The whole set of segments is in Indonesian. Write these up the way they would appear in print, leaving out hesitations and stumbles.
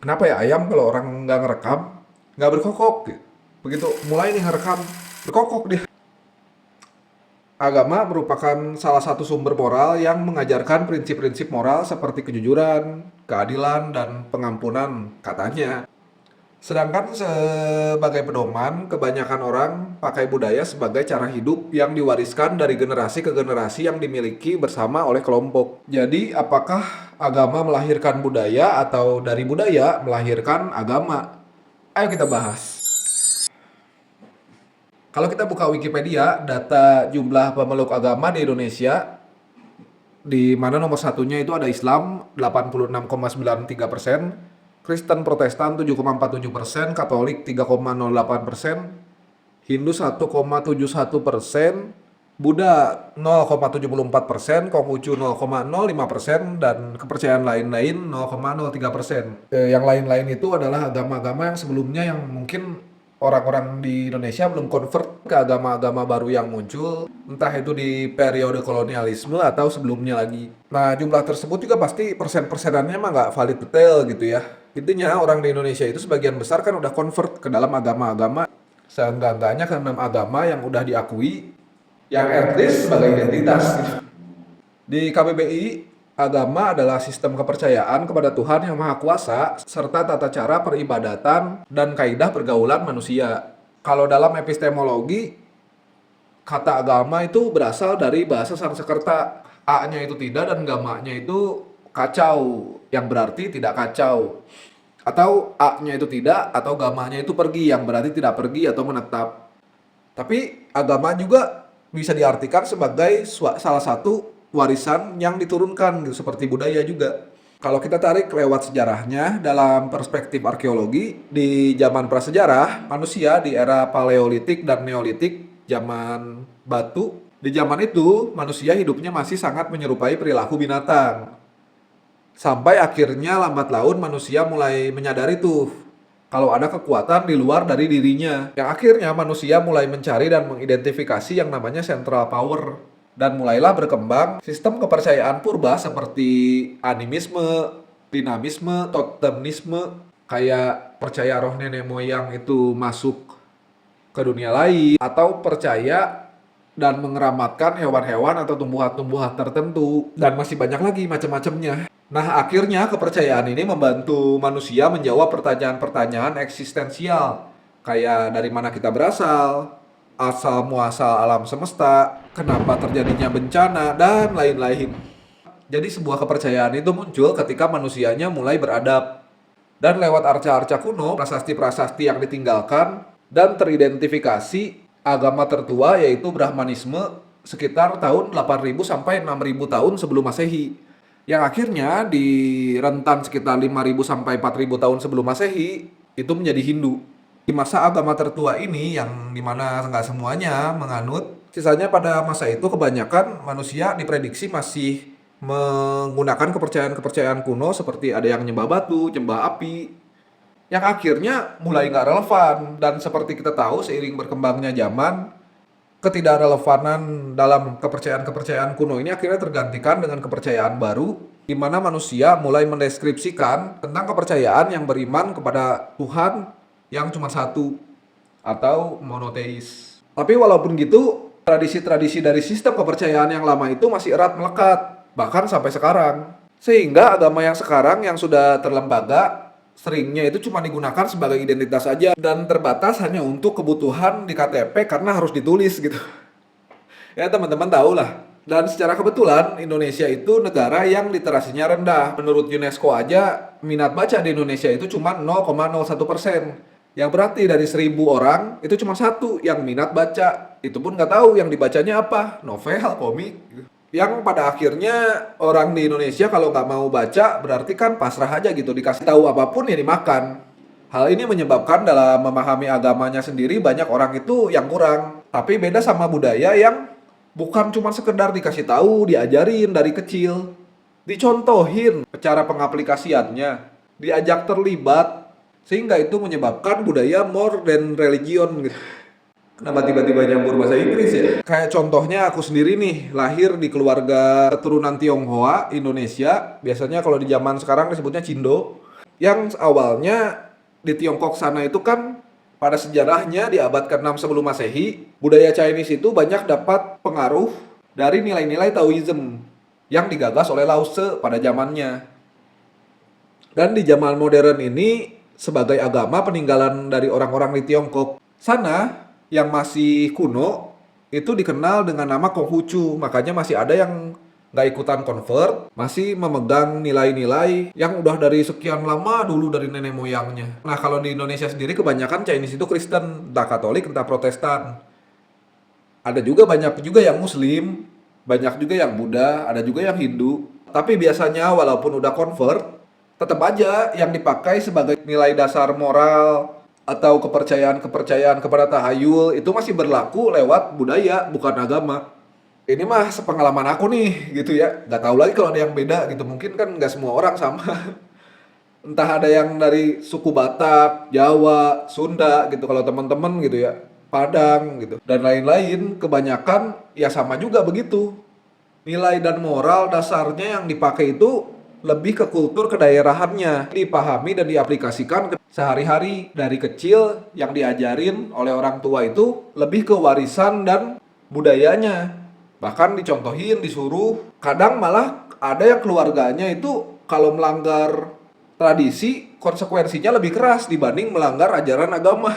Kenapa ya ayam kalau orang nggak ngerekam, nggak berkokok gitu. Begitu mulai nih ngerekam, berkokok dia. Agama merupakan salah satu sumber moral yang mengajarkan prinsip-prinsip moral seperti kejujuran, keadilan, dan pengampunan, katanya. Sedangkan sebagai pedoman, kebanyakan orang pakai budaya sebagai cara hidup yang diwariskan dari generasi ke generasi yang dimiliki bersama oleh kelompok. Jadi, apakah agama melahirkan budaya atau dari budaya melahirkan agama? Ayo kita bahas. Kalau kita buka Wikipedia, data jumlah pemeluk agama di Indonesia, di mana nomor satunya itu ada Islam 86,93%, Kristen Protestan 7,47%, Katolik 3,08%, Hindu 1,71%, Buddha 0,74%, Konghucu 0,05%, dan kepercayaan lain-lain 0,03%. Yang lain-lain itu adalah agama-agama yang sebelumnya yang mungkin orang-orang di Indonesia belum convert ke agama-agama baru yang muncul, entah itu di periode kolonialisme atau sebelumnya lagi. Nah, jumlah tersebut juga pasti persen-persenannya mah nggak valid detail gitu ya. Intinya orang di Indonesia itu sebagian besar kan udah convert ke dalam agama-agama, seenggak-enggaknya ke 6 agama yang udah diakui, yang at least sebagai identitas gitu. Di KBBI, agama adalah sistem kepercayaan kepada Tuhan Yang Maha Kuasa serta tata cara peribadatan dan kaidah pergaulan manusia. Kalau dalam epistemologi, kata agama itu berasal dari bahasa Sanskerta. A-nya itu tidak dan gamanya itu kacau, yang berarti tidak kacau. Atau A-nya itu tidak atau gamanya itu pergi, yang berarti tidak pergi atau menetap. Tapi agama juga bisa diartikan sebagai salah satu warisan yang diturunkan gitu, seperti budaya juga. Kalau kita tarik lewat sejarahnya dalam perspektif arkeologi, di zaman prasejarah, manusia di era Paleolitik dan Neolitik, zaman batu, di zaman itu manusia hidupnya masih sangat menyerupai perilaku binatang. Sampai akhirnya lambat laun manusia mulai menyadari tuh kalau ada kekuatan di luar dari dirinya. Yang akhirnya manusia mulai mencari dan mengidentifikasi yang namanya central power. Dan mulailah berkembang sistem kepercayaan purba seperti animisme, dinamisme, totemisme, kayak percaya roh nenek moyang itu masuk ke dunia lain, atau percaya dan mengeramatkan hewan-hewan atau tumbuhan-tumbuhan tertentu, dan masih banyak lagi macam-macamnya. Nah, akhirnya kepercayaan ini membantu manusia menjawab pertanyaan-pertanyaan eksistensial, kayak dari mana kita berasal, asal muasal alam semesta, kenapa terjadinya bencana, dan lain-lain. Jadi sebuah kepercayaan itu muncul ketika manusianya mulai beradab. Dan lewat arca-arca kuno, prasasti-prasasti yang ditinggalkan, dan teridentifikasi agama tertua yaitu Brahmanisme sekitar tahun 8.000 sampai 6.000 tahun sebelum Masehi. Yang akhirnya di rentan sekitar 5.000 sampai 4.000 tahun sebelum Masehi itu menjadi Hindu. Di masa agama tertua ini yang dimana nggak semuanya menganut, sisanya pada masa itu kebanyakan manusia diprediksi masih menggunakan kepercayaan-kepercayaan kuno seperti ada yang nyembah batu, nyembah api, yang akhirnya mulai nggak relevan. Dan seperti kita tahu seiring berkembangnya zaman, ketidakrelevanan dalam kepercayaan-kepercayaan kuno ini akhirnya tergantikan dengan kepercayaan baru, di mana manusia mulai mendeskripsikan tentang kepercayaan yang beriman kepada Tuhan yang cuma satu atau monoteis. Tapi walaupun gitu, tradisi-tradisi dari sistem kepercayaan yang lama itu masih erat melekat, bahkan sampai sekarang. Sehingga agama yang sekarang yang sudah terlembaga seringnya itu cuma digunakan sebagai identitas saja dan terbatas hanya untuk kebutuhan di KTP karena harus ditulis gitu. Ya teman-teman tahu lah. Dan secara kebetulan Indonesia itu negara yang literasinya rendah. Menurut UNESCO aja minat baca di Indonesia itu cuma 0,01%. Yang berarti dari 1.000 orang itu cuma satu yang minat baca. Itu pun nggak tahu yang dibacanya apa, novel, komik. Yang pada akhirnya orang di Indonesia kalau nggak mau baca berarti kan pasrah aja gitu, dikasih tahu apapun ya dimakan. Hal ini menyebabkan dalam memahami agamanya sendiri banyak orang itu yang kurang. Tapi beda sama budaya yang bukan cuma sekedar dikasih tahu, diajarin dari kecil, dicontohin cara pengaplikasiannya, diajak terlibat, sehingga itu menyebabkan budaya more than religion gitu. Kenapa tiba-tiba nyampur bahasa Inggris ya? Kayak contohnya aku sendiri nih, lahir di keluarga keturunan Tionghoa, Indonesia. Biasanya kalau di zaman sekarang disebutnya Cindo. Yang awalnya di Tiongkok sana itu kan pada sejarahnya di abad ke-6 sebelum Masehi, budaya Chinese itu banyak dapat pengaruh dari nilai-nilai Taoism yang digagas oleh Lao Tse pada zamannya. Dan di zaman modern ini sebagai agama peninggalan dari orang-orang di Tiongkok sana yang masih kuno itu dikenal dengan nama Konghucu. Makanya masih ada yang nggak ikutan convert, masih memegang nilai-nilai yang udah dari sekian lama dulu dari nenek moyangnya. Nah kalau di Indonesia sendiri kebanyakan Chinese itu Kristen, entah Katolik, entah Protestan. Ada juga banyak juga yang Muslim, banyak juga yang Buddha, ada juga yang Hindu. Tapi biasanya walaupun udah convert, tetap aja yang dipakai sebagai nilai dasar moral atau kepercayaan-kepercayaan kepada tahayul itu masih berlaku lewat budaya, bukan agama. Ini mah sepengalaman aku nih gitu ya. Nggak tahu lagi kalau ada yang beda gitu. Mungkin kan nggak semua orang sama. Entah ada yang dari suku Batak, Jawa, Sunda gitu kalau teman-teman gitu ya, Padang gitu dan lain-lain, kebanyakan ya sama juga begitu. Nilai dan moral dasarnya yang dipakai itu lebih ke kultur kedaerahannya, dipahami dan diaplikasikan ke sehari-hari dari kecil yang diajarin oleh orang tua itu lebih ke warisan dan budayanya. Bahkan dicontohin, disuruh, kadang malah ada yang keluarganya itu kalau melanggar tradisi, konsekuensinya lebih keras dibanding melanggar ajaran agama.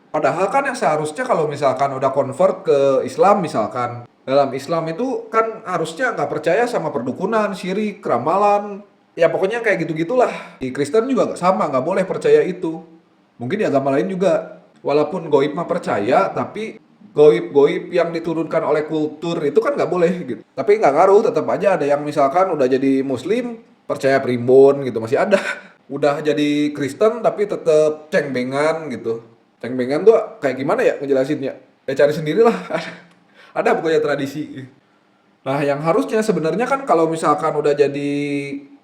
Padahal kan yang seharusnya kalau misalkan udah convert ke Islam misalkan, dalam Islam itu kan harusnya nggak percaya sama perdukunan, syirik, keramalan, ya pokoknya kayak gitu-gitulah. Di Kristen juga sama, nggak boleh percaya itu. Mungkin di agama lain juga, walaupun goib mah percaya, tapi goib-goib yang diturunkan oleh kultur itu kan nggak boleh gitu. Tapi nggak ngaruh, tetap aja ada yang misalkan udah jadi Muslim, percaya primbon gitu, masih ada. Udah jadi Kristen tapi tetap cengbengan gitu. Cengbengan tuh kayak gimana ya ngejelasinnya? Ya cari sendirilah. Ada pokoknya tradisi. Nah, yang harusnya sebenarnya kan kalau misalkan udah jadi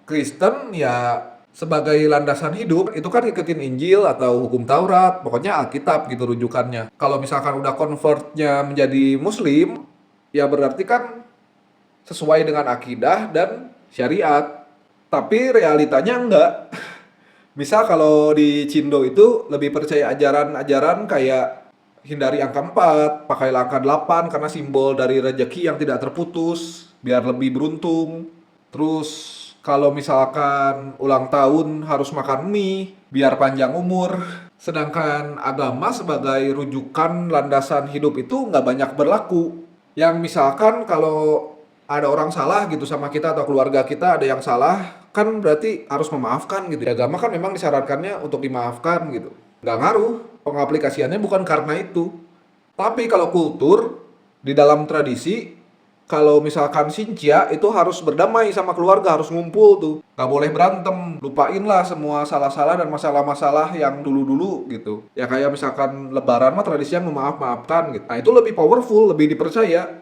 Kristen ya sebagai landasan hidup itu kan ikutin Injil atau hukum Taurat, pokoknya Alkitab gitu rujukannya. Kalau misalkan udah convertnya menjadi Muslim, ya berarti kan sesuai dengan akidah dan syariat. Tapi realitanya enggak. Misal kalau di Cindo itu lebih percaya ajaran-ajaran kayak hindari angka 4, pakailah angka 8 karena simbol dari rezeki yang tidak terputus, biar lebih beruntung. Terus kalau misalkan ulang tahun harus makan mie, biar panjang umur. Sedangkan agama sebagai rujukan landasan hidup itu nggak banyak berlaku. Yang misalkan kalau ada orang salah gitu sama kita atau keluarga kita ada yang salah, kan berarti harus memaafkan gitu. Di agama kan memang disyaratkannya untuk dimaafkan gitu. Nggak ngaruh, pengaplikasiannya bukan karena itu. Tapi kalau kultur, di dalam tradisi, kalau misalkan Xinjia itu harus berdamai sama keluarga, harus ngumpul tuh. Nggak boleh berantem, lupainlah semua salah-salah dan masalah-masalah yang dulu-dulu gitu. Ya kayak misalkan lebaran mah tradisinya memaaf-maafkan gitu. Nah itu lebih powerful, lebih dipercaya.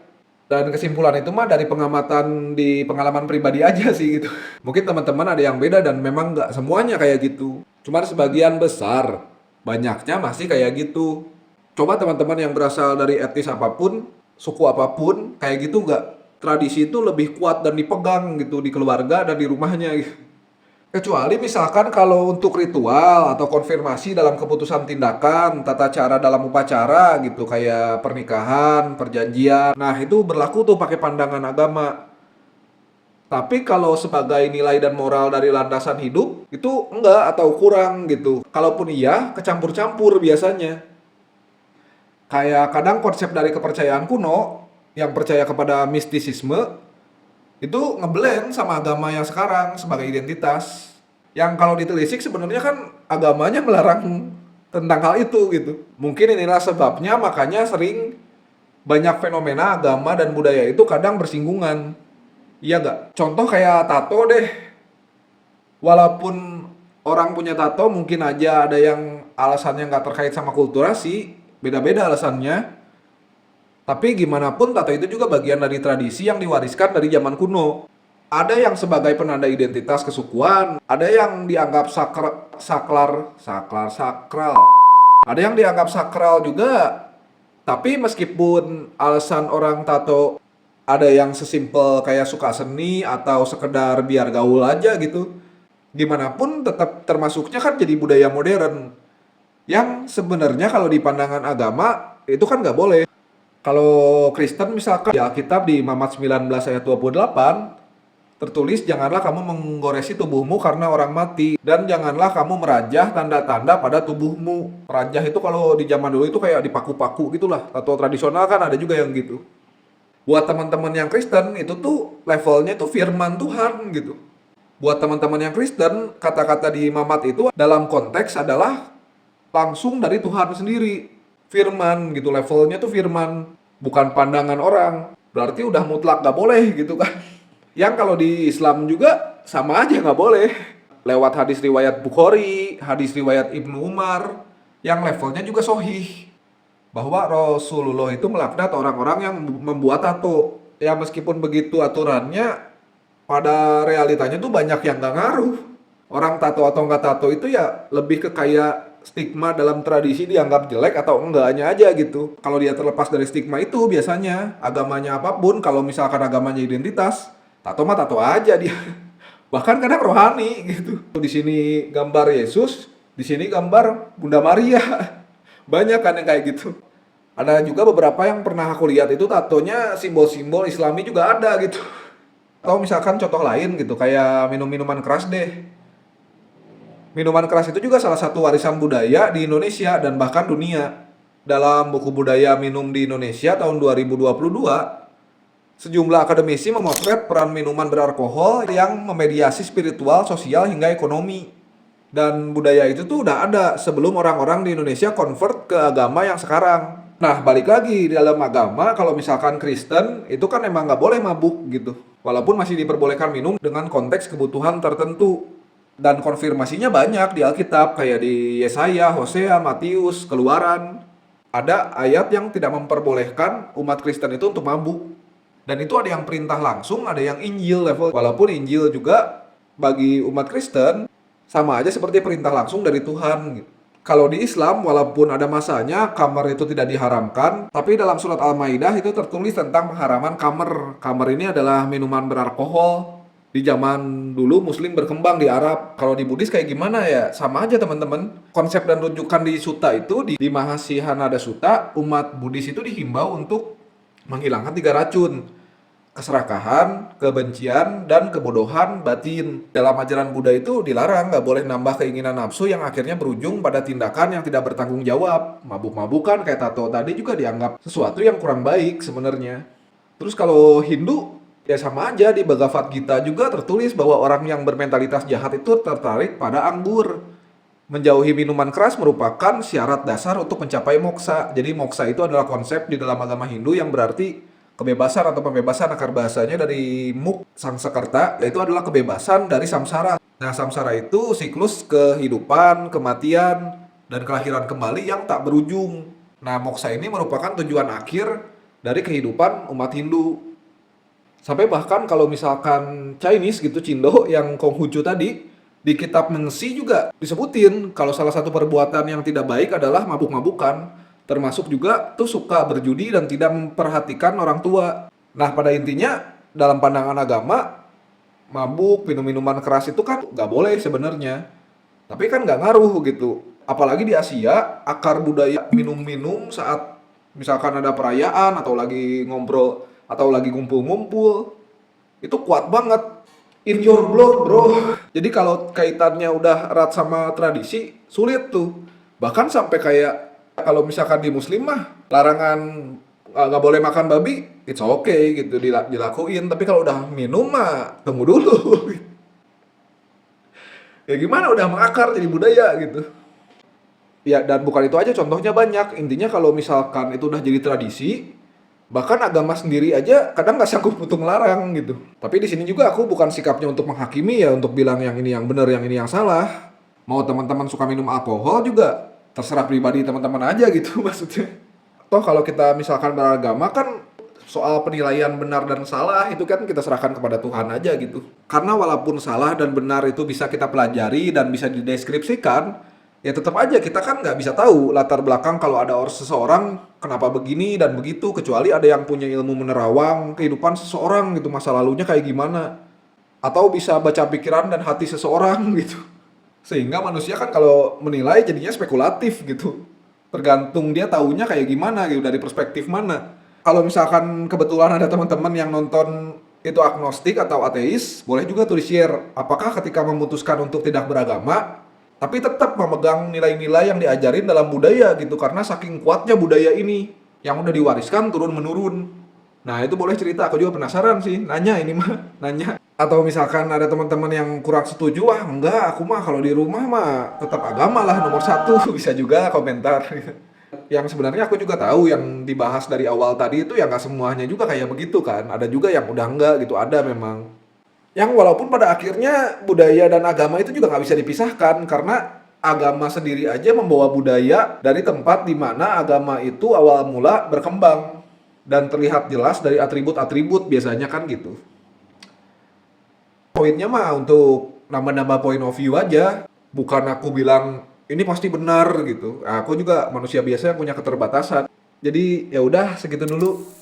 Dan kesimpulan itu mah dari pengamatan di pengalaman pribadi aja sih gitu. Mungkin teman-teman ada yang beda dan memang nggak semuanya kayak gitu. Cuman sebagian besar, banyaknya masih kayak gitu. Coba teman-teman yang berasal dari etnis apapun, suku apapun, kayak gitu nggak? Tradisi itu lebih kuat dan dipegang gitu di keluarga dan di rumahnya gitu. Kecuali misalkan kalau untuk ritual atau konfirmasi dalam keputusan tindakan, tata cara dalam upacara gitu kayak pernikahan, perjanjian. Nah, itu berlaku tuh pakai pandangan agama. Tapi kalau sebagai nilai dan moral dari landasan hidup itu enggak atau kurang gitu. Kalaupun iya, kecampur-campur biasanya. Kayak kadang konsep dari kepercayaan kuno yang percaya kepada mistisisme itu ngeblend sama agama yang sekarang sebagai identitas. Yang kalau ditelisik sebenarnya kan agamanya melarang tentang hal itu gitu. Mungkin inilah sebabnya makanya sering banyak fenomena agama dan budaya itu kadang bersinggungan. Iya nggak? Contoh kayak tato deh. Walaupun orang punya tato mungkin aja ada yang alasannya nggak terkait sama kulturasi, beda-beda alasannya. Tapi gimana pun tato itu juga bagian dari tradisi yang diwariskan dari zaman kuno. Ada yang sebagai penanda identitas kesukuan, ada yang dianggap sakral. Ada yang dianggap sakral juga. Tapi meskipun alasan orang tato ada yang sesimpel kayak suka seni atau sekedar biar gaul aja gitu. Gimana pun tetap termasuknya kan jadi budaya modern. Yang sebenarnya kalau di pandangan agama itu kan nggak boleh. Kalau Kristen misalkan di Alkitab di Mamat 19 ayat 28 tertulis janganlah kamu menggoresi tubuhmu karena orang mati dan janganlah kamu merajah tanda-tanda pada tubuhmu. Merajah itu kalau di zaman dulu itu kayak dipaku-paku gitulah. Atau tradisional kan ada juga yang gitu. Buat teman-teman yang Kristen itu tuh levelnya tuh firman Tuhan gitu. Buat teman-teman yang Kristen, kata-kata di Mamat itu dalam konteks adalah langsung dari Tuhan sendiri. Firman gitu, levelnya tuh firman, bukan pandangan orang. Berarti udah mutlak gak boleh gitu kan. Yang kalau di Islam juga sama aja gak boleh. Lewat hadis riwayat Bukhari, hadis riwayat Ibnu Umar, yang levelnya juga sohih. Bahwa Rasulullah itu melaknat orang-orang yang membuat tato. Ya meskipun begitu aturannya, pada realitanya tuh banyak yang nggak ngaruh. Orang tato atau nggak tato itu ya lebih ke kayak stigma dalam tradisi dianggap jelek atau enggaknya aja gitu. Kalau dia terlepas dari stigma itu biasanya agamanya apapun, kalau misalkan agamanya identitas, tato mah tato aja dia. Bahkan kadang rohani gitu. Di sini gambar Yesus, di sini gambar Bunda Maria. Banyak kan yang kayak gitu. Ada juga beberapa yang pernah aku lihat itu tatonya simbol-simbol Islami juga ada gitu. Atau misalkan contoh lain gitu, kayak minum-minuman keras deh. Minuman keras itu juga salah satu warisan budaya di Indonesia dan bahkan dunia. Dalam buku budaya minum di Indonesia tahun 2022, sejumlah akademisi memotret peran minuman beralkohol yang memediasi spiritual, sosial, hingga ekonomi. Dan budaya itu tuh udah ada sebelum orang-orang di Indonesia convert ke agama yang sekarang. Nah, balik lagi di dalam agama, kalau misalkan Kristen, itu kan emang nggak boleh mabuk gitu. Walaupun masih diperbolehkan minum dengan konteks kebutuhan tertentu. Dan konfirmasinya banyak di Alkitab, kayak di Yesaya, Hosea, Matius, Keluaran. Ada ayat yang tidak memperbolehkan umat Kristen itu untuk mabuk. Dan itu ada yang perintah langsung, ada yang Injil level. Walaupun Injil juga bagi umat Kristen, sama aja seperti perintah langsung dari Tuhan gitu. Kalau di Islam, walaupun ada masanya khamar itu tidak diharamkan, tapi dalam surat Al-Maidah itu tertulis tentang pengharaman khamar. Khamar ini adalah minuman beralkohol. Di zaman dulu Muslim berkembang di Arab. Kalau di Buddhis kayak gimana ya? Sama aja teman-teman. Konsep dan rujukan di Sutta itu, di Mahasihanada Sutta, umat Buddhis itu dihimbau untuk menghilangkan 3 racun. Keserakahan, kebencian, dan kebodohan batin. Dalam ajaran Buddha itu dilarang, nggak boleh nambah keinginan nafsu yang akhirnya berujung pada tindakan yang tidak bertanggung jawab. Mabuk-mabukan kayak tato tadi juga dianggap sesuatu yang kurang baik sebenarnya. Terus kalau Hindu, ya sama aja di Bhagavad Gita juga tertulis bahwa orang yang bermentalitas jahat itu tertarik pada anggur. Menjauhi minuman keras merupakan syarat dasar untuk mencapai moksa. Jadi moksa itu adalah konsep di dalam agama Hindu yang berarti kebebasan atau pembebasan, akar bahasanya dari muk sangsakarta, yaitu adalah kebebasan dari samsara. Nah, samsara itu siklus kehidupan, kematian, dan kelahiran kembali yang tak berujung. Nah, moksa ini merupakan tujuan akhir dari kehidupan umat Hindu. Sampai bahkan kalau misalkan Chinese gitu, Cindo yang Konghucu tadi, di kitab Mengsi juga disebutin kalau salah satu perbuatan yang tidak baik adalah mabuk-mabukan. Termasuk juga tuh suka berjudi dan tidak memperhatikan orang tua. Nah, pada intinya dalam pandangan agama, mabuk, minum-minuman keras itu kan nggak boleh sebenarnya. Tapi kan nggak ngaruh gitu. Apalagi di Asia, akar budaya minum-minum saat misalkan ada perayaan atau lagi ngobrol atau lagi ngumpul-ngumpul, itu kuat banget. In your blood, bro. Jadi kalau kaitannya udah erat sama tradisi, sulit tuh. Bahkan sampai kayak kalau misalkan di Muslim mah larangan nggak boleh makan babi, it's okay gitu dilakuin. Tapi kalau udah minum mah tunggu dulu. Ya gimana udah mengakar jadi budaya gitu. Ya dan bukan itu aja, contohnya banyak. Intinya kalau misalkan itu udah jadi tradisi, bahkan agama sendiri aja kadang nggak sanggup untuk melarang gitu. Tapi di sini juga aku bukan sikapnya untuk menghakimi ya, untuk bilang yang ini yang benar, yang ini yang salah. Mau teman-teman suka minum alkohol juga terserah pribadi teman-teman aja gitu maksudnya. Toh kalau kita misalkan beragama kan soal penilaian benar dan salah itu kan kita serahkan kepada Tuhan aja gitu. Karena walaupun salah dan benar itu bisa kita pelajari dan bisa dideskripsikan, ya tetap aja kita kan nggak bisa tahu latar belakang kalau ada seseorang kenapa begini dan begitu, kecuali ada yang punya ilmu menerawang kehidupan seseorang gitu, masa lalunya kayak gimana. atau bisa baca pikiran dan hati seseorang gitu. Sehingga manusia kan kalau menilai jadinya spekulatif gitu. Tergantung dia taunya kayak gimana gitu, dari perspektif mana. Kalau misalkan kebetulan ada teman-teman yang nonton itu agnostik atau ateis, boleh juga tuh di-share. Apakah ketika memutuskan untuk tidak beragama, tapi tetap memegang nilai-nilai yang diajarin dalam budaya gitu, karena saking kuatnya budaya ini yang udah diwariskan turun-menurun. Nah, itu boleh cerita, aku juga penasaran sih, nanya ini mah, nanya. Atau misalkan ada teman-teman yang kurang setuju, wah enggak, aku mah kalau di rumah mah tetap agama lah nomor satu, bisa juga komentar. Yang sebenarnya aku juga tahu yang dibahas dari awal tadi itu ya nggak semuanya juga kayak begitu kan. Ada juga yang udah enggak gitu, ada memang. Yang walaupun pada akhirnya budaya dan agama itu juga nggak bisa dipisahkan karena agama sendiri aja membawa budaya dari tempat di mana agama itu awal mula berkembang dan terlihat jelas dari atribut-atribut biasanya kan gitu. Poinnya mah untuk nambah-nambah point of view aja, bukan aku bilang ini pasti benar gitu. Nah, aku juga manusia biasa yang punya keterbatasan. Jadi ya udah segitu dulu.